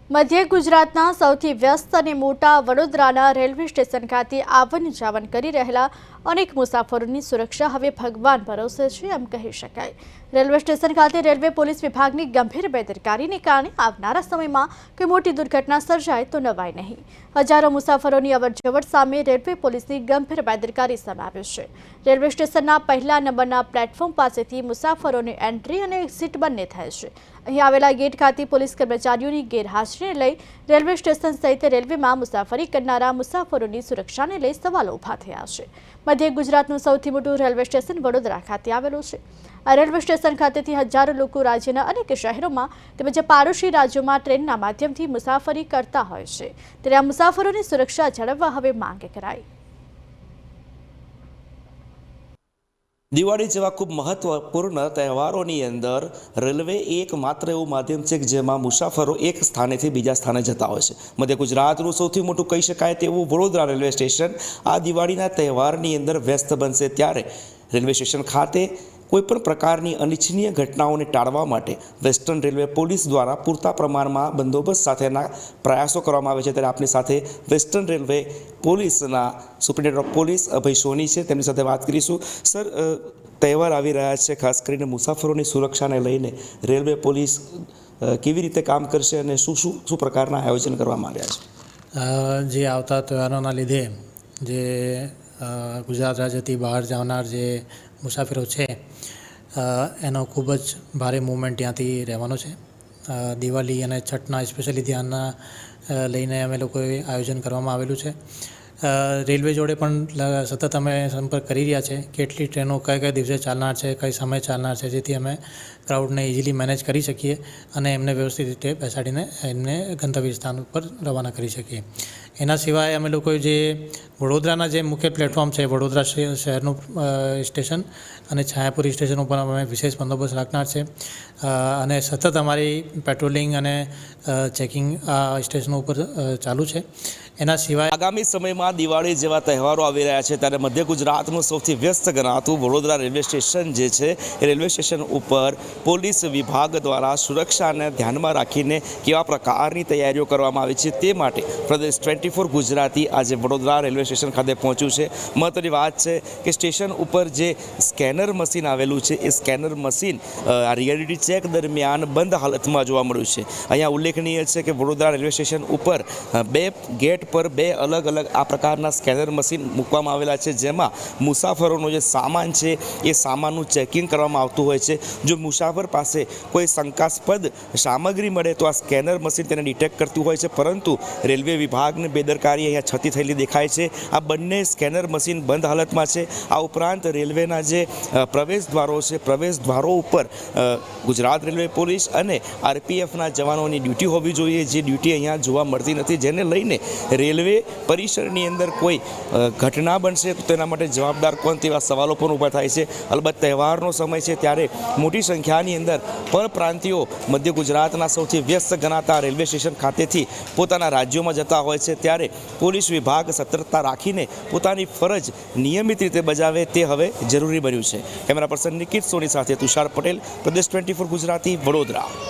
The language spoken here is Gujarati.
મધ્ય ગુજરાતના સૌથી વ્યસ્ત અને મોટા વડોદરાના રેલવે સ્ટેશન ખાતે આવન જાવન કરી રહેલા અનેક મુસાફરોની સુરક્ષા હવે ભગવાન ભરોસે છે એમ કહી શકાય। રેલવે સ્ટેશન ખાતે રેલવે પોલીસ વિભાગની ગંભીર બેદરકારીને કારણે આવનારા સમયમાં કોઈ મોટી દુર્ઘટના સર્જાય તો નવાય નહીં। હજારો મુસાફરોની અવરજવર સામે રેલવે પોલીસની ગંભીર બેદરકારી સામે આવી છે। રેલવે સ્ટેશનના પહેલા નંબરના પ્લેટફોર્મ પાસેથી મુસાફરોની એન્ટ્રી અને એક્ઝિટ બંને થાય છે। અહીં આવેલા ગેટ ખાતે પોલીસ કર્મચારીઓની ગેરહાજરીને લઈ રેલવે સ્ટેશન સહિત રેલવેમાં મુસાફરી કરનારા મુસાફરોની સુરક્ષાને લઈ સવાલો ઊભા થયા છે। મધ્ય ગુજરાતનું સૌથી મોટું રેલવે સ્ટેશન વડોદરા ખાતે આવેલું છે। આ રેલવે સ્ટેશન ખાતેથી હજારો લોકો રાજ્યના અનેક શહેરોમાં તેમજ પાડોશી રાજ્યોમાં ટ્રેનના માધ્યમથી મુસાફરી કરતા હોય છે, ત્યારે આ મુસાફરોની સુરક્ષા જાળવવા હવે માંગ કરાઈ। દિવાળી જેવા ખૂબ મહત્વપૂર્ણ તહેવારોની અંદર રેલવે એકમાત્ર એવું માધ્યમ છે કે જેમાં મુસાફરો એક સ્થાનેથી બીજા સ્થાને જતા હોય છે। મધ્ય ગુજરાતનું સૌથી મોટું કહી શકાય તેવું વડોદરા રેલવે સ્ટેશન આ દિવાળીના તહેવારની અંદર વ્યસ્ત બનશે, ત્યારે રેલવે સ્ટેશન ખાતે કોઈપણ પ્રકારની અનિચ્છનીય ઘટનાઓને ટાળવા માટે વેસ્ટર્ન રેલવે પોલીસ દ્વારા પૂરતા પ્રમાણમાં બંદોબસ્ત સાથેના પ્રયાસો કરવામાં આવે છે। ત્યારે આપણી સાથે વેસ્ટર્ન રેલવે પોલીસના સુપ્રિન્ટેન્ડન્ટ ઓફ પોલીસ અભય સોની છે, તેમની સાથે વાત કરીશું। સર, તહેવાર આવી રહ્યા છે, ખાસ કરીને મુસાફરોની સુરક્ષાને લઈને રેલવે પોલીસ કેવી રીતે કામ કરશે અને શું પ્રકારના આયોજન કરવામાં આવ્યા છે? જે આવતા તહેવારોના લીધે જે ગુજરાત રાજ્યથી બહાર જનાર જે મુસાફરો છે એનો ખૂબ જ ભારે મૂવમેન્ટ ત્યાંથી રહેવાનો છે। દિવાળી અને છઠના સ્પેશિયલી ધ્યાનના લઈને અમે લોકોએ આયોજન કરવામાં આવેલું છે। રેલવે જોડે પણ સતત અમે સંપર્ક કરી રહ્યા છે, કેટલી ટ્રેનો કયા દિવસે ચાલનાર છે, કઈ સમય ચાલનાર છે, જેથી અમે ક્રાઉડને ઇઝીલી મેનેજ કરી શકીએ અને એમને વ્યવસ્થિત રીતે બેસાડીને એમને ગંતવ્ય સ્થાન ઉપર રવાના કરી શકીએ। એના સિવાય અમે લોકોએ જે વડોદરાના જે મુખ્ય પ્લેટફોર્મ છે, વડોદરા શહેરનું સ્ટેશન અને છાયાપુરી સ્ટેશન ઉપર અમે વિશેષ બંદોબસ્ત રાખનાર છે અને સતત અમારી પેટ્રોલિંગ અને ચેકિંગ આ સ્ટેશનો ઉપર ચાલુ છે। એના સિવાય આગામી સમયમાં દિવાળી જેવા તહેવારો આવી રહ્યા છે, ત્યારે મધ્ય ગુજરાતનું સૌથી વ્યસ્ત ગણાતું વડોદરા રેલવે સ્ટેશન જે છે એ રેલવે સ્ટેશન ઉપર પોલીસ વિભાગ દ્વારા સુરક્ષાને ધ્યાનમાં રાખીને કેવા પ્રકારની તૈયારીઓ કરવામાં આવી છે તે માટે પ્રદેશ 24 ગુજરાતી આજે વડોદરા રેલવે સ્ટેશન ખાતે પહોંચ્યું છે। મહત્વની વાત છે કે સ્ટેશન ઉપર જે સ્કેનર મશીન આવેલું છે એ સ્કેનર મશીન આ રિયાલિટી ચેક દરમિયાન બંધ હાલતમાં જોવા મળ્યું છે। અહીંયા ઉલ્લેખનીય છે કે વડોદરા રેલવે સ્ટેશન ઉપર બે ગેટ પર બે અલગ અલગ આ પ્રકારના સ્કેનર મશીન મૂકવામાં આવેલા છે, જેમાં મુસાફરોનો જે સામાન છે એ સામાનનું ચેકિંગ કરવામાં આવતું હોય છે। જો મુસાફર પાસે કોઈ શંકાસ્પદ સામગ્રી મળે તો આ સ્કેનર મશીન તેને ડિટેક્ટ કરતું હોય છે, પરંતુ રેલવે વિભાગની બેદરકારી અહીંયા છતી થયેલી દેખાય છે। આ બંને સ્કેનર મશીન બંધ હાલતમાં છે। આ ઉપરાંત રેલવેના જે પ્રવેશ દ્વારો છે, પ્રવેશ દ્વારો ઉપર ગુજરાત રેલવે પોલીસ અને આરપીએફના જવાનોની ડ્યુટી હોવી જોઈએ, જે ડ્યુટી અહીંયા જોવા મળતી નથી, જેને લઈને રેલવે પરિસરની અંદર કોઈ ઘટના બનશે તો તેના માટે જવાબદાર કોણ તેવા સવાલો પણ ઊભા થાય છે। અલબત્ત તહેવારનો સમય છે, ત્યારે મોટી સંખ્યાની અંદર પરપ્રાંતિયો મધ્ય ગુજરાતના સૌથી વ્યસ્ત ગણાતા રેલવે સ્ટેશન ખાતેથી પોતાના રાજ્યોમાં જતા હોય છે, ત્યારે પોલીસ વિભાગ સતર્કતા રાખીને પોતાની ફરજ નિયમિત રીતે બજાવે તે હવે જરૂરી બન્યું છે। કેમેરા પર્સન નિકિત સોની સાથે તુષાર પટેલ, પ્રદેશ 24 ગુજરાતી, વડોદરા।